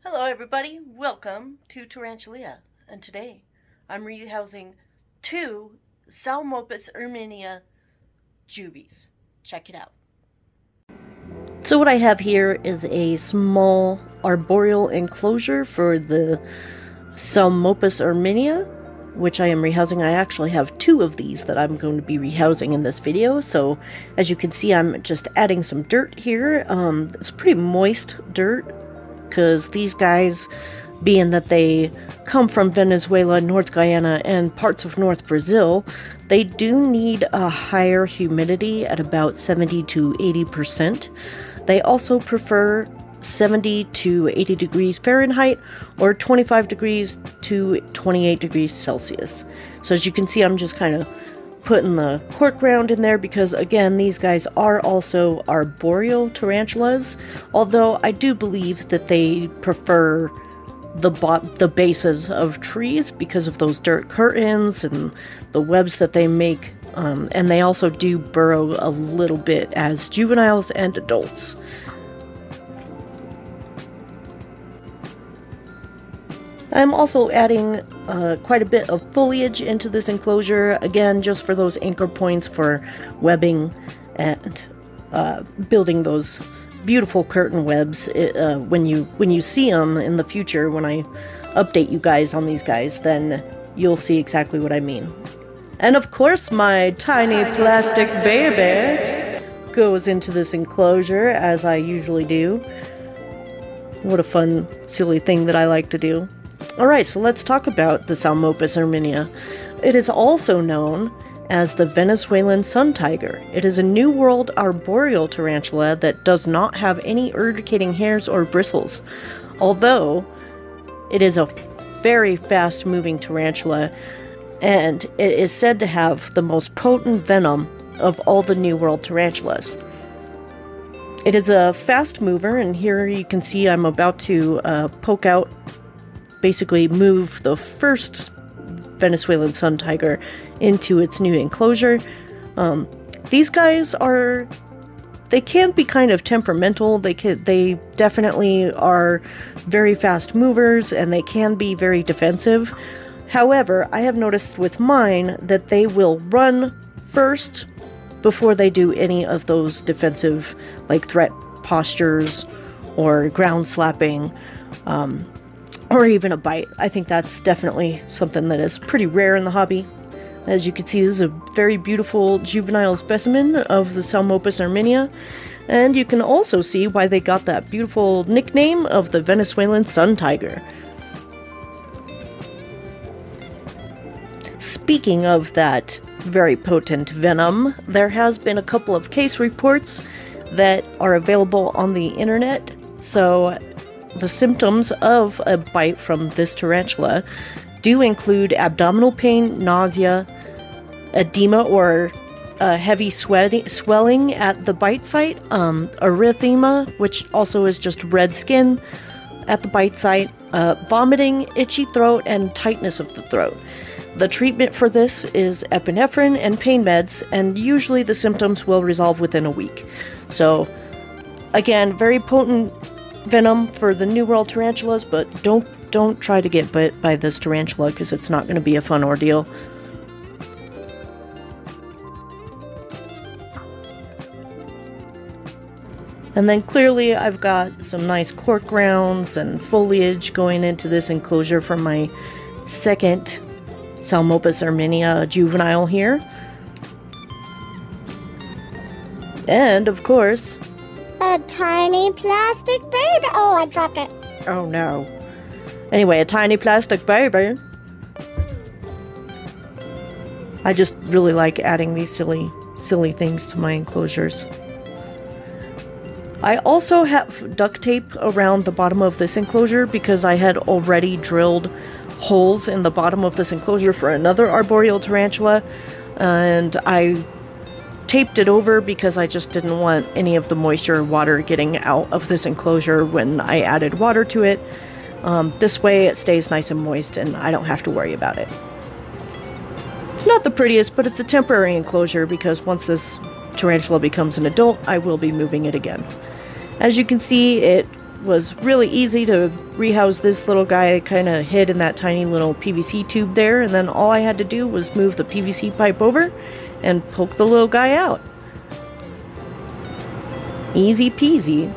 Hello everybody, welcome to Tarantula, and today I'm rehousing two Psalmopoeus irminia juvies. Check it out. So what I have here is a small arboreal enclosure for the Psalmopoeus irminia, which I am rehousing. I actually have two of these that I'm going to be rehousing in this video. So as you can see, I'm just adding some dirt here. It's pretty moist dirt, because these guys, being that they come from Venezuela, North Guyana, and parts of North Brazil, they do need a higher humidity at about 70 to 80%. They also prefer 70 to 80 degrees Fahrenheit or 25 degrees to 28 degrees Celsius. So as you can see, I'm just kind of putting the cork round in there because, again, these guys are also arboreal tarantulas, although I do believe that they prefer the bases of trees because of those dirt curtains and the webs that they make, and they also do burrow a little bit as juveniles and adults. I'm also adding quite a bit of foliage into this enclosure, again, just for those anchor points for webbing and building those beautiful curtain webs. When you see them in the future, when I update you guys on these guys, then you'll see exactly what I mean. And of course, my tiny plastic baby goes into this enclosure, as I usually do. What a fun, silly thing that I like to do. Alright, so let's talk about the Psalmopoeus irminia. It is also known as the Venezuelan sun tiger. It is a New World arboreal tarantula that does not have any urticating hairs or bristles, although it is a very fast-moving tarantula, and it is said to have the most potent venom of all the New World tarantulas. It is a fast mover, and here you can see I'm about to poke out, basically move the first Venezuelan sun tiger into its new enclosure. These guys they can be kind of temperamental. They definitely are very fast movers, and they can be very defensive. However, I have noticed with mine that they will run first before they do any of those defensive, like threat postures or ground slapping, or even a bite. I think that's definitely something that is pretty rare in the hobby. As you can see, this is a very beautiful juvenile specimen of the Psalmopoeus irminia, and you can also see why they got that beautiful nickname of the Venezuelan sun tiger. Speaking of that very potent venom, there has been a couple of case reports that are available on the internet. So the symptoms of a bite from this tarantula do include abdominal pain, nausea, edema or heavy swelling at the bite site, erythema, which also is just red skin at the bite site, vomiting, itchy throat, and tightness of the throat. The treatment for this is epinephrine and pain meds, and usually the symptoms will resolve within a week. So again, very potent venom for the New World tarantulas, but don't try to get bit by this tarantula because it's not going to be a fun ordeal. And then clearly I've got some nice cork rounds and foliage going into this enclosure from my second Psalmopoeus irminia juvenile here. And of course, a tiny plastic baby. Oh, I dropped it. Oh no. Anyway, a tiny plastic baby. I just really like adding these silly things to my enclosures. I also have duct tape around the bottom of this enclosure because I had already drilled holes in the bottom of this enclosure for another arboreal tarantula, and I taped it over because I just didn't want any of the moisture or water getting out of this enclosure when I added water to it. This way it stays nice and moist and I don't have to worry about it. It's not the prettiest, but it's a temporary enclosure because once this tarantula becomes an adult, I will be moving it again. As you can see, it was really easy to rehouse this little guy kind of hid in that tiny little PVC tube there, and then all I had to do was move the PVC pipe over and poke the little guy out. Easy peasy.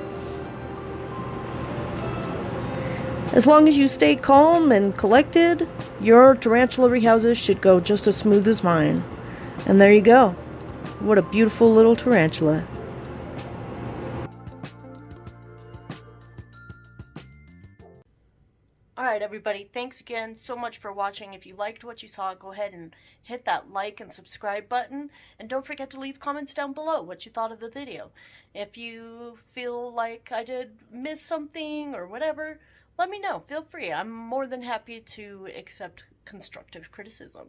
As long as you stay calm and collected, your tarantula rehouses should go just as smooth as mine. And there you go. What a beautiful little tarantula. Alright everybody, thanks again so much for watching. If you liked what you saw, go ahead and hit that like and subscribe button. And don't forget to leave comments down below what you thought of the video. If you feel like I did miss something or whatever, let me know. Feel free. I'm more than happy to accept constructive criticism.